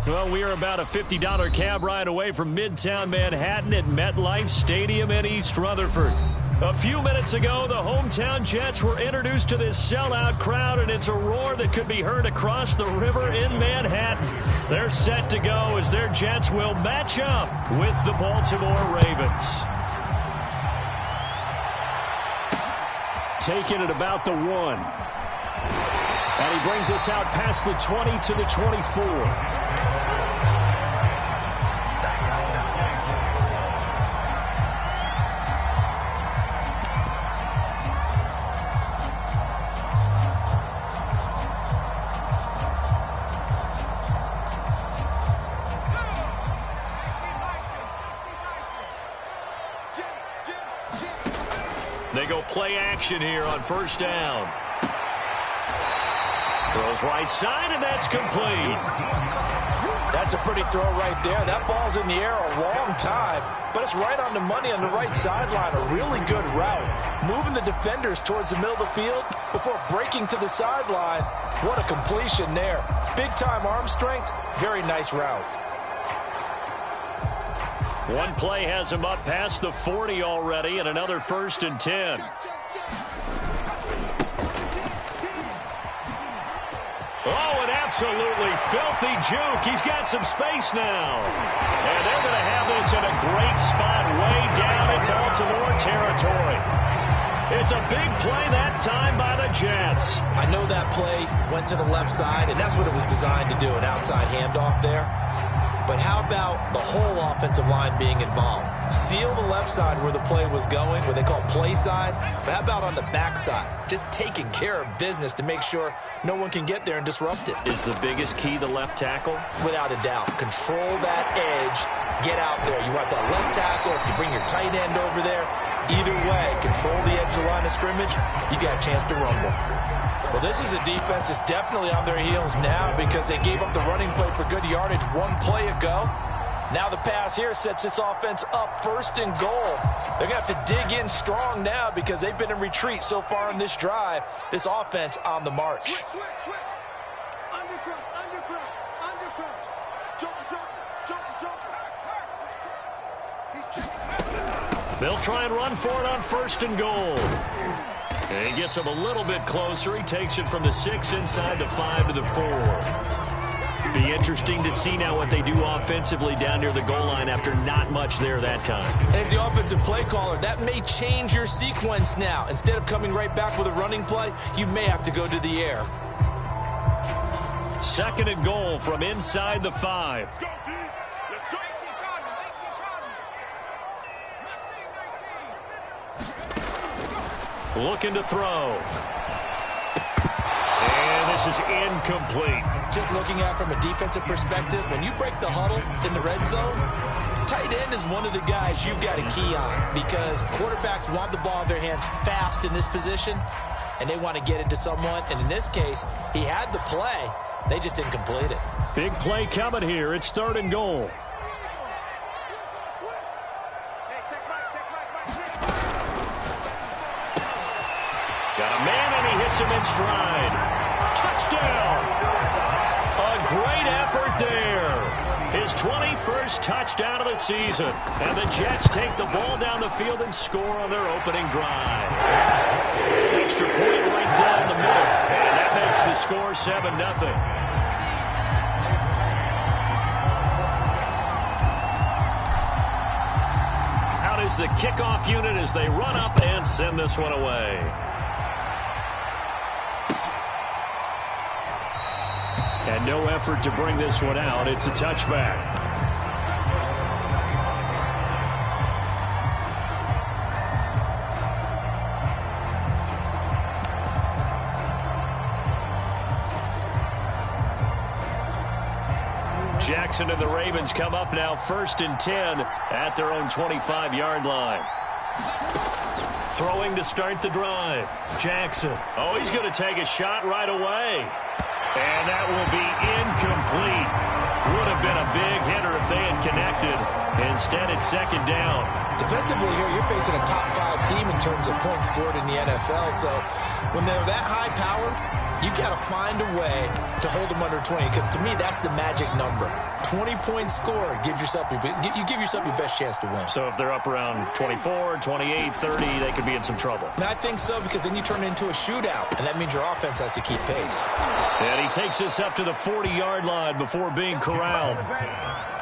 Well, we are about a $50 cab ride away from Midtown Manhattan at MetLife Stadium in East Rutherford. A few minutes ago, the hometown Jets were introduced to this sellout crowd, and it's a roar that could be heard across the river in Manhattan. They're set to go as their Jets will match up with the Baltimore Ravens. Taken at about the 1. And he brings us out past the 20 to the 24. They go play action here on first down. Throws right side, and that's complete. That's a pretty throw right there. That ball's in the air a long time, but it's right on the money on the right sideline. A really good route. Moving the defenders towards the middle of the field before breaking to the sideline. What a completion there. Big-time arm strength. Very nice route. One play has him up past the 40 already, and another 1st and 10. Oh, an absolutely filthy juke. He's got some space now. And they're going to have this in a great spot way down in Baltimore territory. It's a big play that time by the Jets. I know that play went to the left side, and that's what it was designed to do, an outside handoff there. But how about the whole offensive line being involved? Seal the left side where the play was going, what they call play side. But how about on the back side? Just taking care of business to make sure no one can get there and disrupt it. Is the biggest key the left tackle? Without a doubt. Control that edge. Get out there. You want that left tackle. If you bring your tight end over there, either way, control the edge of the line of scrimmage, you got a chance to rumble. Well, this is a defense that's definitely on their heels now because they gave up the running play for good yardage one play ago. Now the pass here sets this offense up 1st and goal. They're going to have to dig in strong now because they've been in retreat so far in this drive. This offense on the march. Switch. Undercut. Jump. They'll try and run for it on 1st and goal. And he gets him a little bit closer. He takes it from the 6 inside the 5 to the 4. Be interesting to see now what they do offensively down near the goal line after not much there that time. As the offensive play caller, that may change your sequence now. Instead of coming right back with a running play, you may have to go to the air. 2nd and goal from inside the 5. Looking to throw. And this is incomplete. Just looking at it from a defensive perspective, when you break the huddle in the red zone, tight end is one of the guys you've got to key on because quarterbacks want the ball in their hands fast in this position, and they want to get it to someone. And in this case, he had the play. They just didn't complete it. Big play coming here. It's 3rd and goal. Got a man, and he hits him in stride. Touchdown! A great effort there. His 21st touchdown of the season. And the Jets take the ball down the field and score on their opening drive. Extra point right down the middle. And that makes the score 7-0. Out is the kickoff unit as they run up and send this one away. And no effort to bring this one out. It's a touchback. Jackson and the Ravens come up now 1st and 10 at their own 25-yard line. Throwing to start the drive. Jackson. Oh, he's going to take a shot right away. And that will be incomplete. Would have been a big hitter if they had connected. Instead, it's second down. Defensively here, you're facing a top 5 team in terms of points scored in the NFL. So when they're that high-powered, you got to find a way to hold them under 20, because to me, that's the magic number. 20-point score gives yourself you give yourself your best chance to win. So if they're up around 24, 28, 30, they could be in some trouble. And I think so, because then you turn it into a shootout, and that means your offense has to keep pace. And he takes us up to the 40-yard line before being corralled.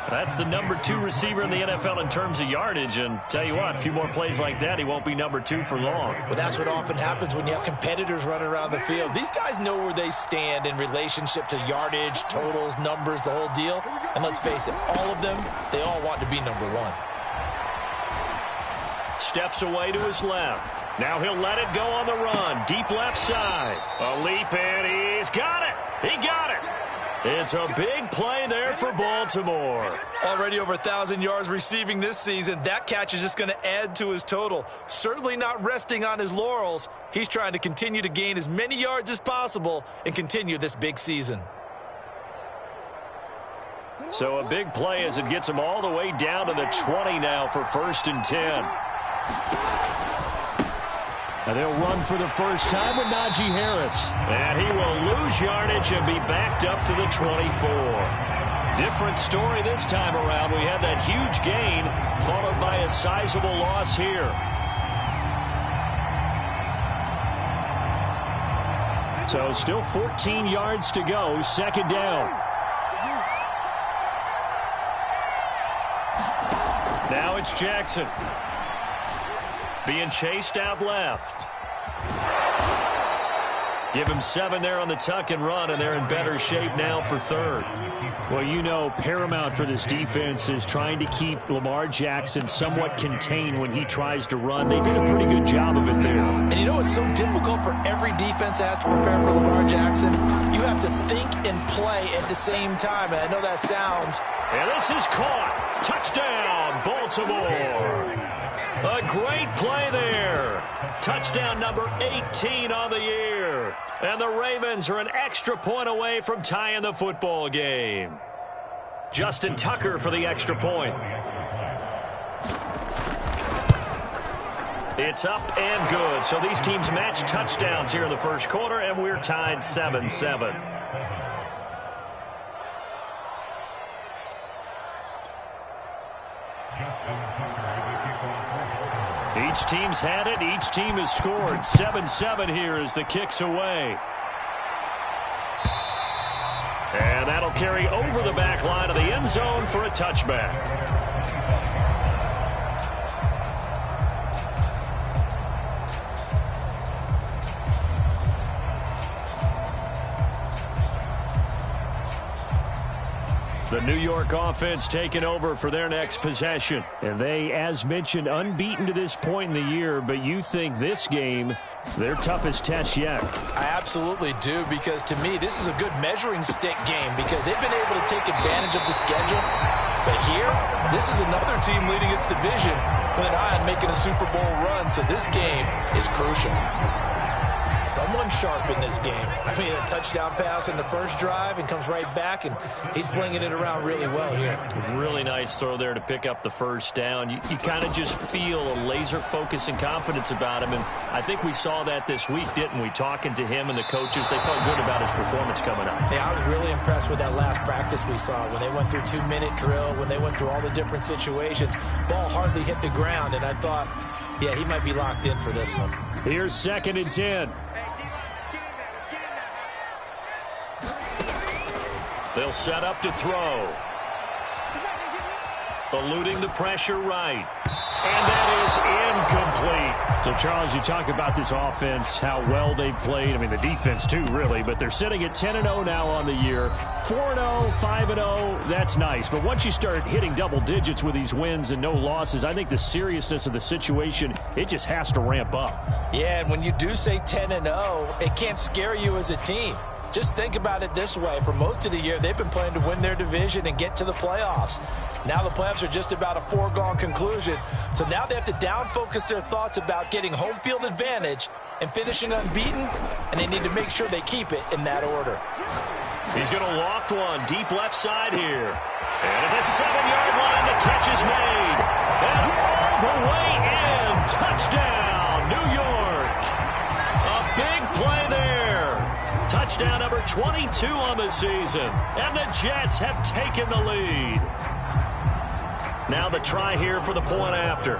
That's the number 2 receiver in the NFL in terms of yardage. And tell you what, a few more plays like that, he won't be number 2 for long. But that's what often happens when you have competitors running around the field. These guys know where they stand in relationship to yardage, totals, numbers, the whole deal. And let's face it, all of them, they all want to be number 1. Steps away to his left. Now he'll let it go on the run. Deep left side. A leap, and he's got it. He got it. It's a big play there for Baltimore. Already over 1,000 yards receiving this season. That catch is just going to add to his total. Certainly not resting on his laurels. He's trying to continue to gain as many yards as possible and continue this big season. So a big play as it gets him all the way down to the 20 now for 1st and 10. And they'll run for the first time with Najee Harris. And he will lose yardage and be backed up to the 24. Different story this time around. We had that huge gain followed by a sizable loss here. So still 14 yards to go. Second down. Now it's Jackson. Being chased out left. Give him 7 there on the tuck and run, and they're in better shape now for 3rd. Well, you know, paramount for this defense is trying to keep Lamar Jackson somewhat contained when he tries to run. They did a pretty good job of it there. And you know it's so difficult for every defense that has to prepare for Lamar Jackson? You have to think and play at the same time, and I know that sounds... And this is caught. Touchdown, Baltimore. A great play there. Touchdown number 18 on the year. And the Ravens are an extra point away from tying the football game. Justin Tucker for the extra point. It's up and good. So these teams match touchdowns here in the first quarter, and we're tied 7-7. Each team's had it. Each team has scored. 7-7 here as the kick's away. And that'll carry over the back line of the end zone for a touchback. The New York offense taking over for their next possession. And they, as mentioned, unbeaten to this point in the year, but you think this game, their toughest test yet. I absolutely do, because to me, this is a good measuring stick game because they've been able to take advantage of the schedule. But here, this is another team leading its division with an eye on making a Super Bowl run, so this game is crucial. Someone sharp in this game. I mean, a touchdown pass in the first drive and comes right back, and he's flinging it around really well here. Really nice throw there to pick up the first down. You kind of just feel a laser focus and confidence about him, and I think we saw that this week, didn't we? Talking to him and the coaches, they felt good about his performance coming up. Yeah, I was really impressed with that last practice we saw when they went through 2-minute drill, when they went through all the different situations. Ball hardly hit the ground, and I thought, yeah, he might be locked in for this one. Here's 2nd and 10. They'll set up to throw. Eluding the pressure right. And that is incomplete. So, Charles, you talk about this offense, how well they've played. I mean, the defense, too, really. But they're sitting at 10-0 now on the year. 4-0, 5-0, that's nice. But once you start hitting double digits with these wins and no losses, I think the seriousness of the situation, it just has to ramp up. Yeah, and when you do say 10-0, it can't scare you as a team. Just think about it this way. For most of the year, they've been playing to win their division and get to the playoffs. Now the playoffs are just about a foregone conclusion. So now they have to down-focus their thoughts about getting home field advantage and finishing unbeaten, and they need to make sure they keep it in that order. He's going to loft one deep left side here. And at the 7-yard line, the catch is made. 22 on the season, and the Jets have taken the lead. Now the try here for the point after.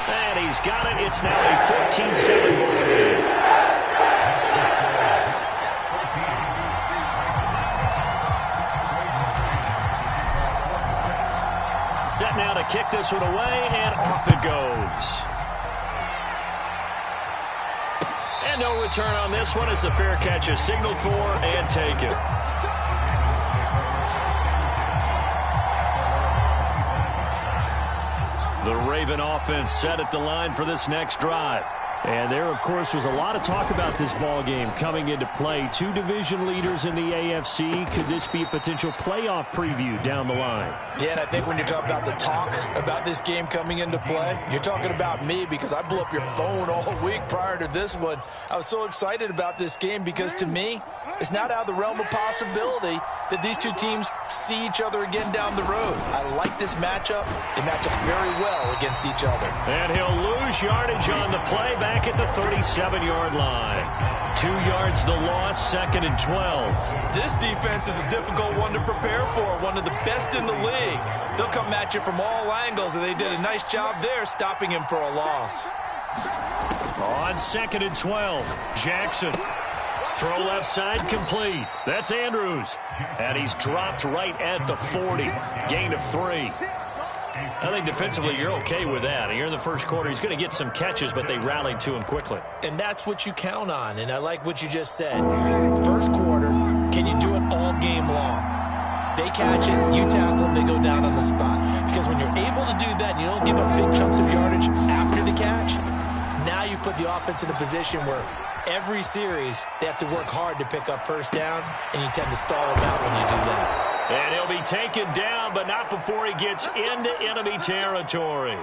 And he's got it. It's now a 14-7 ball game. Set now to kick this one away, and off it goes. And no return on this one as the fair catch is signaled for and taken. The Raven offense set at the line for this next drive. And there, of course, was a lot of talk about this ball game coming into play. Two division leaders in the AFC. Could this be a potential playoff preview down the line? Yeah, and I think when you're talking about the talk about this game coming into play, you're talking about me because I blew up your phone all week prior to this one. I was so excited about this game because, to me, it's not out of the realm of possibility that these two teams see each other again down the road. I like this matchup. They match up very well against each other. And he'll lose yardage on the play back at the 37-yard line. 2 yards the loss, 2nd and 12. This defense is a difficult one to prepare for, one of the best in the league. They'll come at you from all angles, and they did a nice job there stopping him for a loss. On 2nd and 12, Jackson. Throw left side complete. That's Andrews. And he's dropped right at the 40. Gain of 3. I think defensively you're okay with that. Here in the first quarter, he's going to get some catches, but they rallied to him quickly. And that's what you count on, and I like what you just said. First quarter, can you do it all game long? They catch it, you tackle them, they go down on the spot. Because when you're able to do that and you don't give up big chunks of yardage after the catch, now you put the offense in a position where every series they have to work hard to pick up first downs, and you tend to stall them out when you do that. And he'll be taken down, but not before he gets into enemy territory.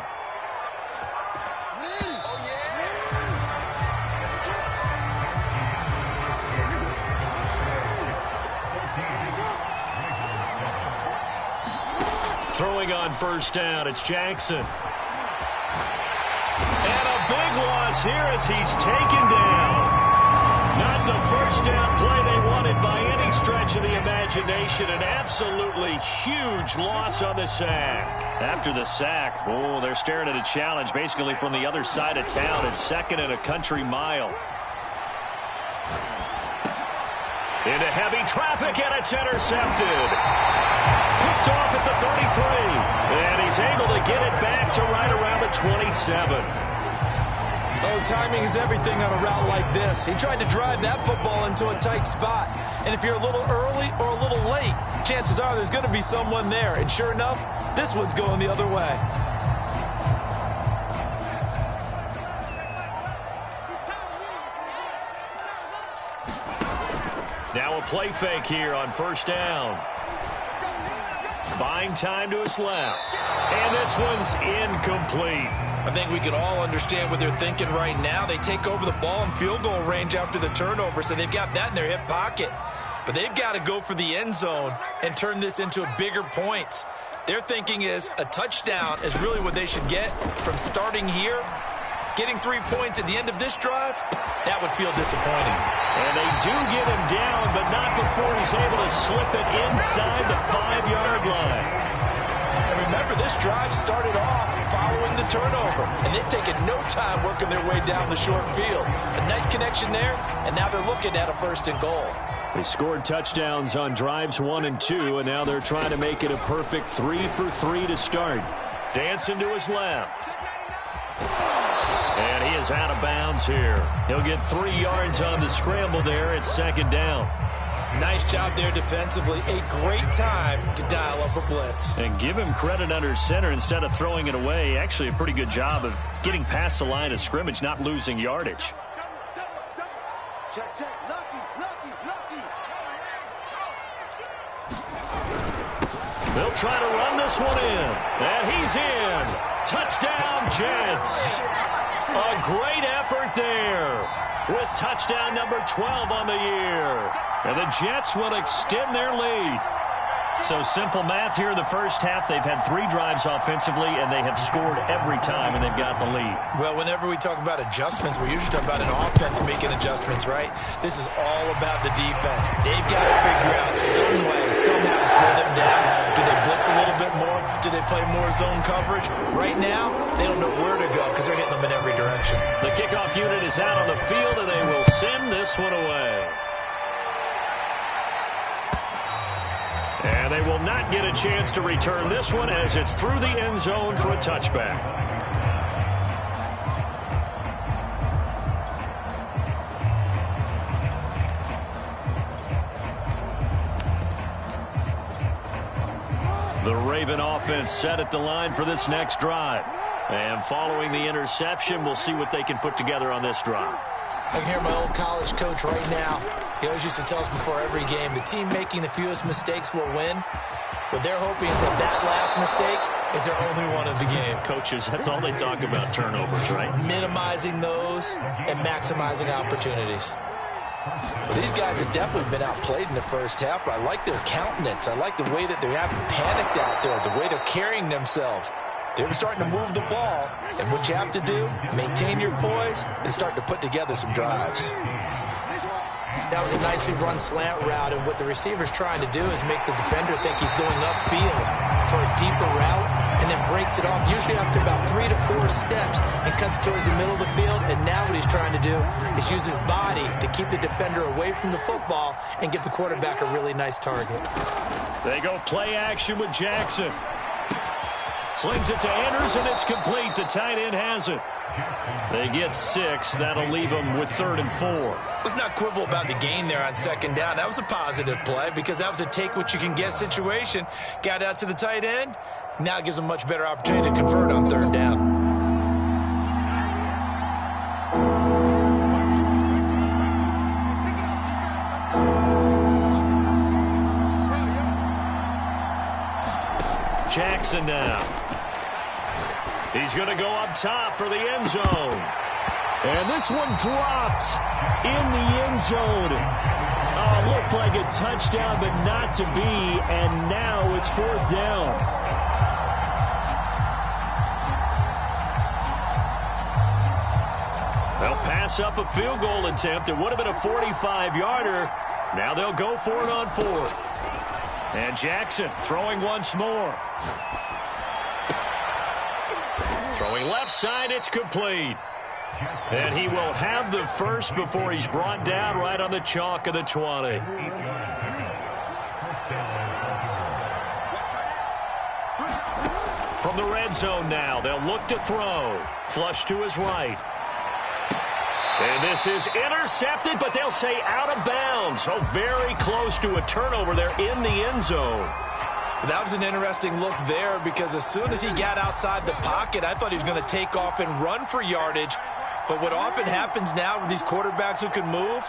Throwing on first down, it's Jackson. And a big loss here as he's taken down. Not the first down play they wanted by any stretch of the imagination. An absolutely huge loss on the sack. After the sack, oh, they're staring at a challenge basically from the other side of town. It's 2nd and a country mile. Into heavy traffic, and it's intercepted. Picked off at the 33. And he's able to get it back to right around the 27. Oh, timing is everything on a route like this. He tried to drive that football into a tight spot. And if you're a little early or a little late, chances are there's going to be someone there. And sure enough, this one's going the other way. Now a play fake here on first down. Buying time to his left. And this one's incomplete. I think we can all understand what they're thinking right now. They take over the ball in field goal range after the turnover, so they've got that in their hip pocket. But they've got to go for the end zone and turn this into bigger points. Their thinking is a touchdown is really what they should get from starting here. Getting 3 points at the end of this drive, that would feel disappointing. And they do get him down, but not before he's able to slip it inside the 5-yard line. And remember, this drive started off following the turnover, and they've taken no time working their way down the short field. A nice connection there, and now they're looking at a 1st and goal. They scored touchdowns on drives 1 and 2, and now they're trying to make it a perfect 3 for 3 to start. Dancing to his left. And he is out of bounds here. He'll get 3 yards on the scramble there. It's 2nd down. Nice job there defensively. A great time to dial up a blitz. And give him credit under center instead of throwing it away. Actually a pretty good job of getting past the line of scrimmage, not losing yardage. Check, check. Lucky. They'll try to run this one in. And he's in. Touchdown, Jets. A great effort there with touchdown number 12 on the year. And the Jets will extend their lead. So simple math here in the first half. They've had 3 drives offensively, and they have scored every time, and they've got the lead. Well, whenever we talk about adjustments, we usually talk about an offense making adjustments, right? This is all about the defense. They've got to figure out some way, somehow to slow them down. Do they blitz a little bit more? Do they play more zone coverage? Right now, they don't know where to go because they're hitting them in every direction. The kickoff unit is out on the field, and they will send this one away. And they will not get a chance to return this one as it's through the end zone for a touchback. The Raven offense set at the line for this next drive. And following the interception, we'll see what they can put together on this drive. I can hear my old college coach right now. He always used to tell us before every game, the team making the fewest mistakes will win. What they're hoping is that last mistake is their only one of the game. Coaches, that's all they talk about, turnovers, right? Minimizing those and maximizing opportunities. Well, these guys have definitely been outplayed in the first half, but I like their countenance. I like the way that they haven't panicked out there, the way they're carrying themselves. They're starting to move the ball, and what you have to do, maintain your poise and start to put together some drives. That was a nicely run slant route, and what the receiver's trying to do is make the defender think he's going upfield for a deeper route, and then breaks it off, usually after about 3 to 4 steps, and cuts towards the middle of the field. And now what he's trying to do is use his body to keep the defender away from the football and give the quarterback a really nice target. They go play action with Jackson. Slings it to Anders, and it's complete. The tight end has it. They get 6. That'll leave them with 3rd and 4. Let's not quibble about the gain there on 2nd down. That was a positive play because that was a take-what-you-can-get situation. Got out to the tight end. Now it gives them a much better opportunity to convert on 3rd down. Jackson now. He's going to go up top for the end zone. And this one dropped in the end zone. Oh, looked like a touchdown, but not to be. And now it's 4th down. They'll pass up a field goal attempt. It would have been a 45-yarder. Now they'll go for it on 4th. And Jackson throwing once more. Throwing left side, it's complete. And he will have the first before he's brought down right on the chalk of the 20. From the red zone now, they'll look to throw. Flush to his right. And this is intercepted, but they'll say out of bounds. Oh, very close to a turnover there in the end zone. That was an interesting look there because as soon as he got outside the pocket, I thought he was going to take off and run for yardage. But what often happens now with these quarterbacks who can move,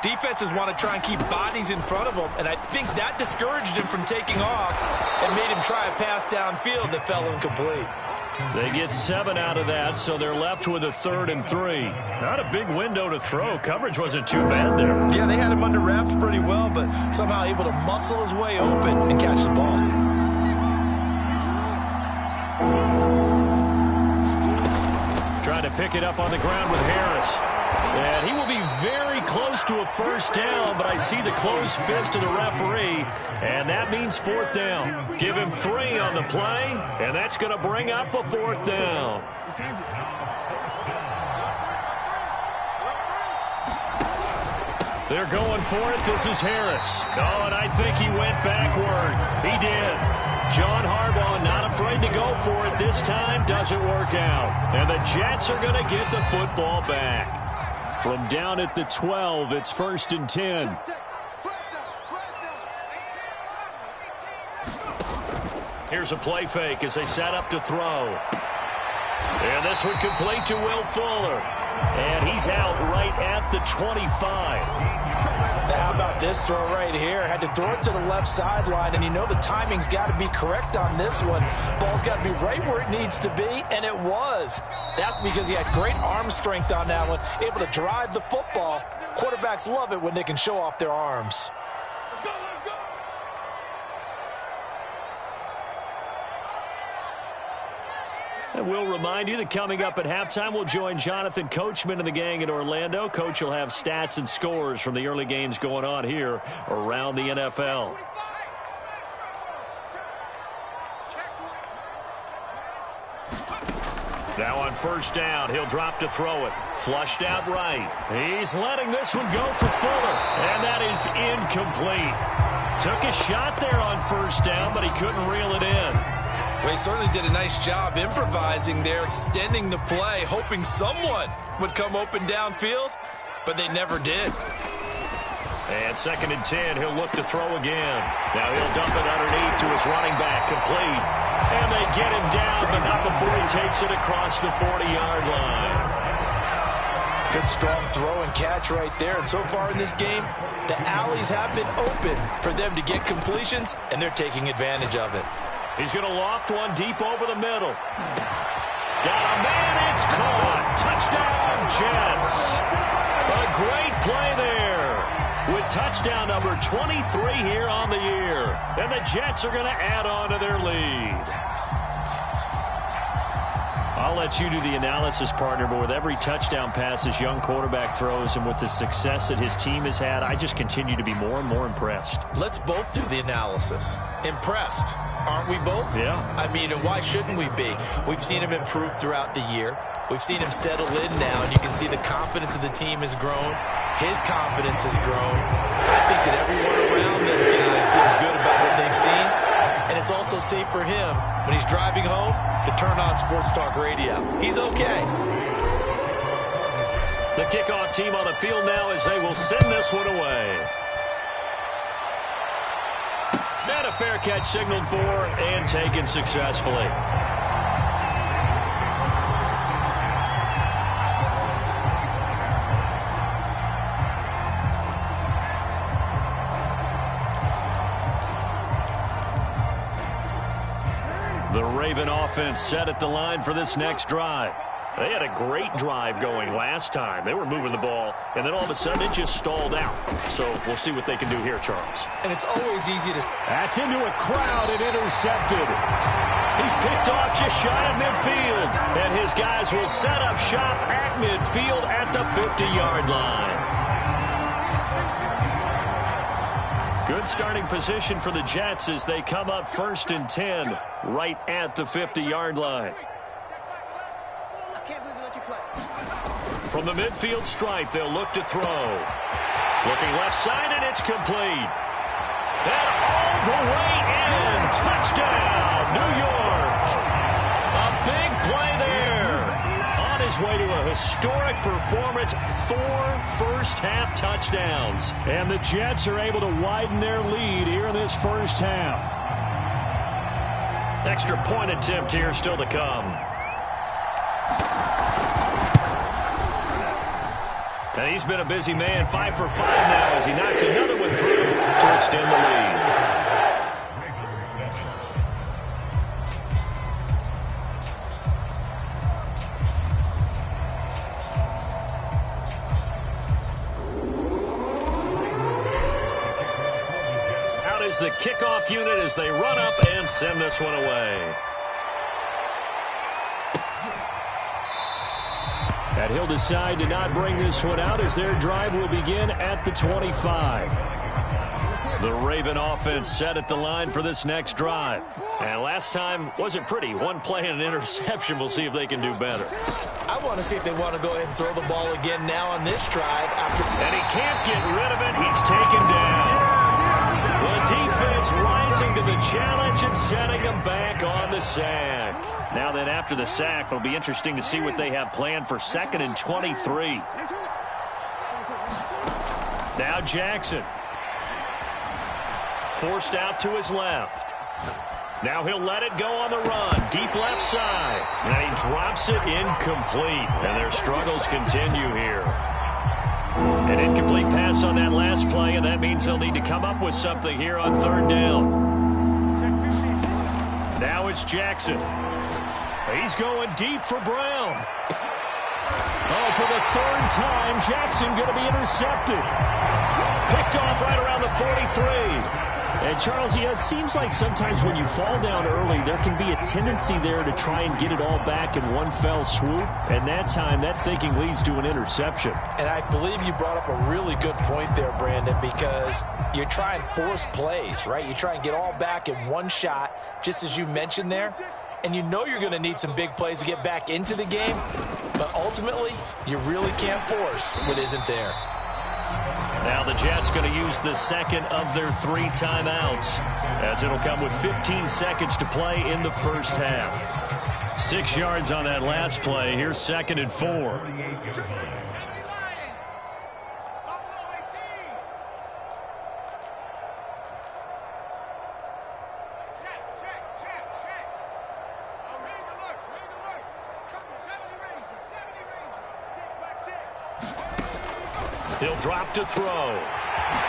defenses want to try and keep bodies in front of them, and I think that discouraged him from taking off and made him try a pass downfield that fell incomplete. They get 7 out of that, so they're left with a 3rd and 3. Not a big window to throw. Coverage wasn't too bad there. Yeah, they had him under wraps pretty well, but somehow able to muscle his way open and catch the ball. Trying to pick it up on the ground with Harris. And he will be very close to a 1st down, but I see the closed fist of the referee, and that means 4th down. Give him 3 on the play, and that's going to bring up a 4th down. They're going for it. This is Harris. Oh, and I think he went backward. He did. John Harbaugh not afraid to go for it this time. Doesn't work out. And the Jets are going to get the football back. From down at the 12, it's 1st and 10. Here's a play fake as they set up to throw. And this one complete to Will Fuller. And he's out right at the 25. Now, how about this throw right here? Had to throw it to the left sideline, and you know the timing's got to be correct on this one. Ball's got to be right where it needs to be, and it was. That's because he had great arm strength on that one, able to drive the football. Quarterbacks love it when they can show off their arms. And we'll remind you that coming up at halftime, we'll join Jonathan Coachman and the gang in Orlando. Coach will have stats and scores from the early games going on here around the NFL. Now on first down, he'll drop to throw it. Flushed out right. He's letting this one go for Fuller, and that is incomplete. Took a shot there on first down, but he couldn't reel it in. Well, he certainly did a nice job improvising there, extending the play, hoping someone would come open downfield, but they never did. And 2nd and 10, he'll look to throw again. Now he'll dump it underneath to his running back, complete. And they get him down, but not before he takes it across the 40-yard line. Good strong throw and catch right there. And so far in this game, the alleys have been open for them to get completions, and they're taking advantage of it. He's going to loft one deep over the middle. Got a man, it's caught. Touchdown, Jets. A great play there with touchdown number 23 here on the year. And the Jets are going to add on to their lead. I'll let you do the analysis, partner, but with every touchdown pass this young quarterback throws and with the success that his team has had, I just continue to be more and more impressed. Let's both do the analysis. Impressed, aren't we both? Yeah. I mean, and why shouldn't we be? We've seen him improve throughout the year. We've seen him settle in now, and you can see the confidence of the team has grown. His confidence has grown. I think that everyone around this guy feels good about what they've seen, and it's also safe for him when he's driving home to turn on Sports Talk Radio. He's okay. The kickoff team on the field now as they will send this one away. And a fair catch signaled for and taken successfully. The Raven offense set at the line for this next drive. They had a great drive going last time. They were moving the ball, and then all of a sudden it just stalled out. So we'll see what they can do here, Charles. And it's always easy to... That's into a crowd and intercepted. He's picked off just shy of midfield. And his guys will set up shop at midfield at the 50-yard line. Good starting position for the Jets as they come up 1st and 10 right at the 50-yard line. I can't believe you let you play. From the midfield stripe, they'll look to throw. Looking left side, and it's complete. And all the way in. Touchdown, New York. A big play there. On his way to a historic performance, 4 first-half touchdowns. And the Jets are able to widen their lead here in this first half. Extra point attempt here still to come. And he's been a busy man, 5 for 5 now as he knocks another one through to extend the lead. Out is the kickoff unit as they run up and send this one away. And he'll decide to not bring this one out as their drive will begin at the 25. The Raven offense set at the line for this next drive. And last time wasn't pretty. One play and an interception. We'll see if they can do better. I want to see if they want to go ahead and throw the ball again now on this drive. And he can't get rid of it. He's taken down. The defense rising to the challenge and setting him back on the sack. Now then, after the sack, it'll be interesting to see what they have planned for 2nd and 23. Now Jackson. Forced out to his left. Now he'll let it go on the run. Deep left side. And he drops it incomplete. And their struggles continue here. An incomplete pass on that last play, and that means they'll need to come up with something here on 3rd down. Now it's Jackson. He's going deep for Brown. Oh, for the 3rd time, Jackson going to be intercepted. Picked off right around the 43. And, Charles, it seems like sometimes when you fall down early, there can be a tendency there to try and get it all back in one fell swoop. And that time, that thinking leads to an interception. And I believe you brought up a really good point there, Brandon, because you try and force plays, right? You try and get all back in one shot, just as you mentioned there. And you know you're going to need some big plays to get back into the game. But ultimately, you really can't force what isn't there. Now the Jets going to use the second of their 3 timeouts, as it'll come with 15 seconds to play in the first half. 6 yards on that last play. Here's 2nd and 4. He'll drop to throw.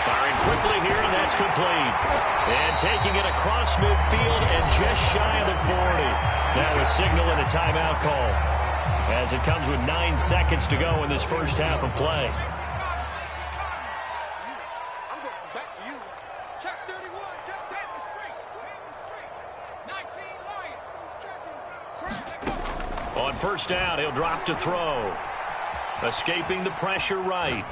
Firing quickly here, and that's complete. And taking it across midfield and just shy of the 40. Now a signal and a timeout call, as it comes with 9 seconds to go in this first half of play. I'm going back to you. Check 31. Check 19 On first down, he'll drop to throw. Escaping the pressure right.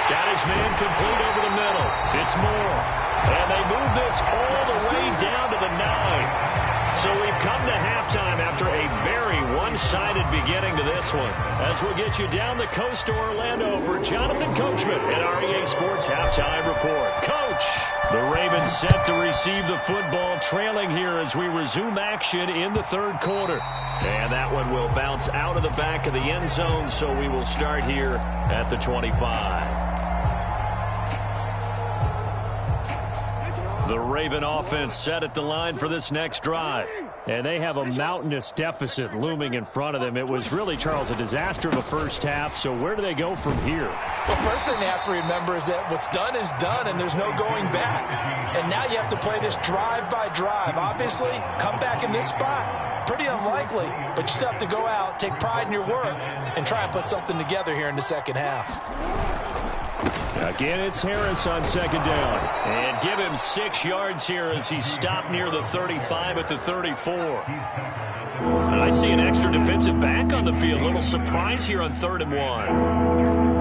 Got his man complete over the middle. It's Moore. And they move this all the way down to the 9. So we've come to halftime after a very one-sided beginning to this one. As we'll get you down the coast to Orlando for Jonathan Coachman at REA Sports Halftime Report. Coach, the Ravens set to receive the football, trailing here as we resume action in the third quarter. And that one will bounce out of the back of the end zone, so we will start here at the 25. The Raven offense set at the line for this next drive. And they have a mountainous deficit looming in front of them. It was really, Charles, a disaster of a first half. So where do they go from here? The first thing they have to remember is that what's done is done, and there's no going back. And now you have to play this drive by drive. Obviously, come back in this spot, pretty unlikely. But you still have to go out, take pride in your work, and try and put something together here in the second half. Again, it's Harris on second down. And give him 6 yards here as he stopped near the 35 at the 34. I see an extra defensive back on the field. Little surprise here on 3rd and 1.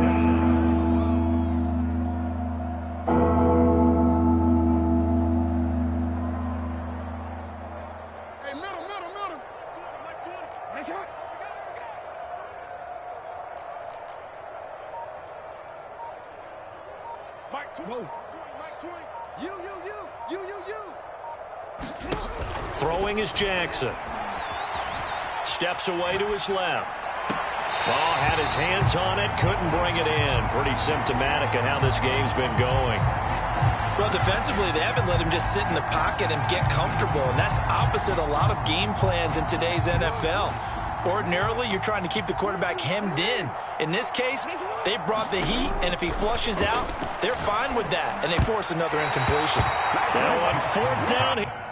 Throwing is Jackson. Steps away to his left. Oh, had his hands on it, couldn't bring it in. Pretty symptomatic of how this game's been going. Well, defensively, they haven't let him just sit in the pocket and get comfortable, and that's opposite a lot of game plans in today's NFL. Ordinarily, you're trying to keep the quarterback hemmed in. In this case, they brought the heat, and if he flushes out, they're fine with that, and they force another incompletion. Now on 4th down.